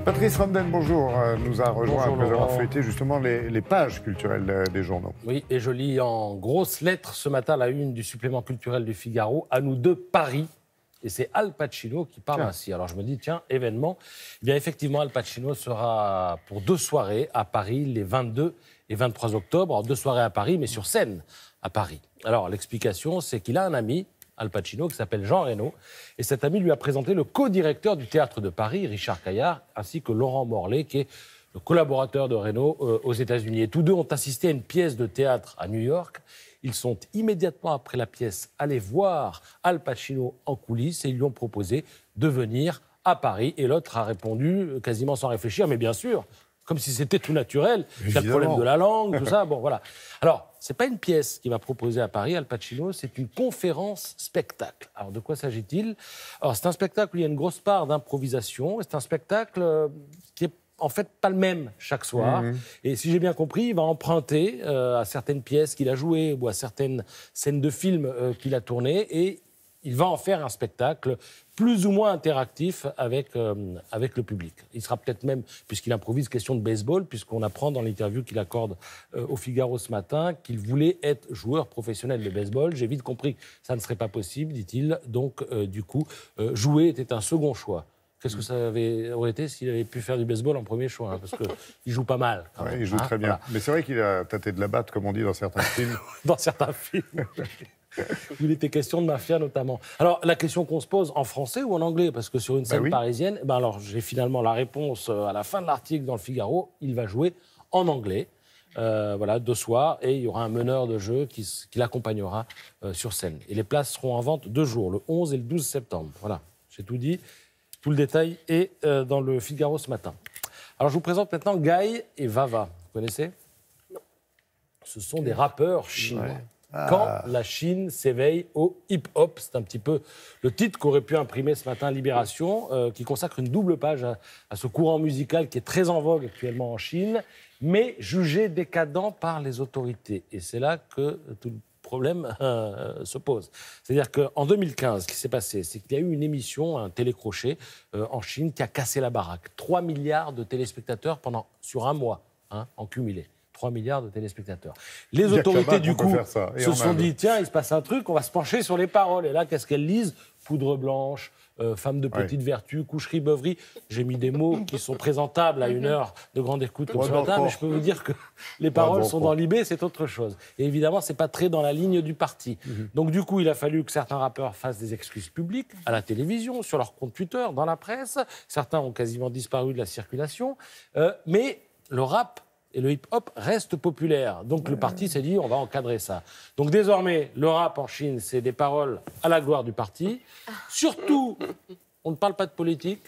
Patrice Ramden, bonjour, nous a rejoint Bonjour, après avoir Laurent. feuilleté justement les pages culturelles des journaux. Oui, et je lis en grosses lettres ce matin la une du supplément culturel du Figaro. À nous deux, Paris. Et c'est Al Pacino qui parle ainsi. Alors je me dis, tiens, événement. Eh bien, effectivement, Al Pacino sera pour 2 soirées à Paris, les 22 et 23 octobre. Alors 2 soirées à Paris, mais sur scène à Paris. Alors l'explication, c'est qu'il a un ami, Al Pacino, qui s'appelle Jean Reno. Et cet ami lui a présenté le co-directeur du Théâtre de Paris, Richard Caillard, ainsi que Laurent Morlet, qui est le collaborateur de Reno aux États-Unis. Et tous deux ont assisté à une pièce de théâtre à New York. Ils sont immédiatement après la pièce allés voir Al Pacino en coulisses et ils lui ont proposé de venir à Paris. Et l'autre a répondu quasiment sans réfléchir, mais bien sûr, comme si c'était tout naturel. Il y a le problème de la langue, tout ça. Bon, voilà. Alors, c'est pas une pièce qu'il va proposer à Paris, Al Pacino, c'est une conférence spectacle. Alors, de quoi s'agit-il? Alors, c'est un spectacle où il y a une grosse part d'improvisation. C'est un spectacle qui est en fait pas le même chaque soir. Et si j'ai bien compris, il va emprunter à certaines pièces qu'il a jouées ou à certaines scènes de films qu'il a tournées et il va en faire un spectacle plus ou moins interactif avec le public. Il sera peut-être même, puisqu'il improvise, question de baseball, puisqu'on apprend dans l'interview qu'il accorde au Figaro ce matin qu'il voulait être joueur professionnel de baseball. J'ai vite compris que ça ne serait pas possible, dit-il. Donc, du coup, jouer était un second choix. Qu'est-ce que ça aurait été s'il avait pu faire du baseball en premier choix, hein, parce qu'il joue pas mal. Quand même, Il joue très bien. Voilà. Mais c'est vrai qu'il a tâté de la batte, comme on dit dans certains films. Dans certains films. Où il était question de mafia notamment. Alors, la question qu'on se pose en français ou en anglais? Parce que sur une scène parisienne, alors j'ai finalement la réponse à la fin de l'article dans le Figaro. Il va jouer en anglais. Voilà, 2 soirs, et il y aura un meneur de jeu qui l'accompagnera sur scène. Et les places seront en vente 2 jours, le 11 et le 12 septembre. Voilà, j'ai tout dit. Tout le détail est dans le Figaro ce matin. Alors, je vous présente maintenant Guy et Vava. Vous connaissez? Non. Ce sont des rappeurs chinois. Ouais. Quand la Chine s'éveille au hip-hop, c'est un petit peu le titre qu'aurait pu imprimer ce matin Libération, qui consacre une double page à ce courant musical qui est très en vogue actuellement en Chine, mais jugé décadent par les autorités. Et c'est là que tout le problème se pose. C'est-à-dire qu'en 2015, ce qui s'est passé, c'est qu'il y a eu une émission, un télécrochet en Chine qui a cassé la baraque. 3 milliards de téléspectateurs sur un mois, en cumulé. 3 milliards de téléspectateurs. Les autorités, du coup, se sont dit, tiens, il se passe un truc, on va se pencher sur les paroles. Et là, qu'est-ce qu'elles lisent? Poudre blanche, femme de petite vertu, coucherie, beuverie. J'ai mis des mots qui sont présentables à une heure de grande écoute comme ce matin, mais je peux vous dire que les paroles sont dans Libé, c'est autre chose. Et évidemment, c'est pas très dans la ligne du parti. Donc, du coup, il a fallu que certains rappeurs fassent des excuses publiques à la télévision, sur leur compte Twitter, dans la presse. Certains ont quasiment disparu de la circulation. Mais le rap et le hip-hop reste populaire. Donc le parti s'est dit, on va encadrer ça. Donc désormais, le rap en Chine, c'est des paroles à la gloire du parti. Surtout, on ne parle pas de politique.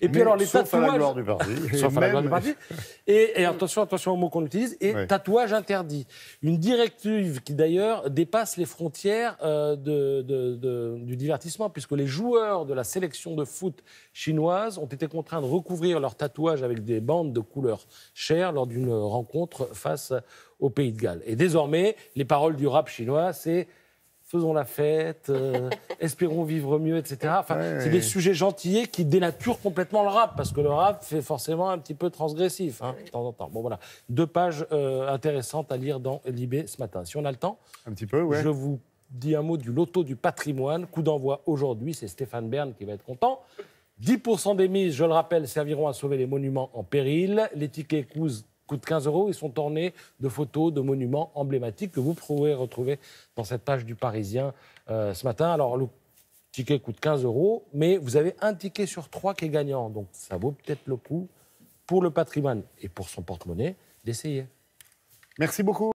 Et puis alors, les tatouages... Sauf à la gloire du parti. Sauf à la gloire du parti. Et attention aux mots qu'on utilise. Et tatouage interdit. Une directive qui, d'ailleurs, dépasse les frontières du divertissement, puisque les joueurs de la sélection de foot chinoise ont été contraints de recouvrir leurs tatouages avec des bandes de couleur chair lors d'une rencontre face au Pays de Galles. Et désormais, les paroles du rap chinois, c'est... faisons la fête, espérons vivre mieux, etc. Enfin, c'est des sujets gentillés qui dénaturent complètement le rap, parce que le rap fait forcément un petit peu transgressif, de temps en temps. Bon, voilà. 2 pages intéressantes à lire dans Libé ce matin. Si on a le temps, un petit peu, je vous dis un mot du loto du patrimoine. Coup d'envoi aujourd'hui, c'est Stéphane Bern qui va être content. 10% des mises, je le rappelle, serviront à sauver les monuments en péril. Les tickets coûtent 15 €. Ils sont ornés de photos de monuments emblématiques que vous pourrez retrouver dans cette page du Parisien ce matin. Alors, le ticket coûte 15 €, mais vous avez un ticket sur 3 qui est gagnant. Donc, ça vaut peut-être le coup pour le patrimoine et pour son porte-monnaie d'essayer. Merci beaucoup.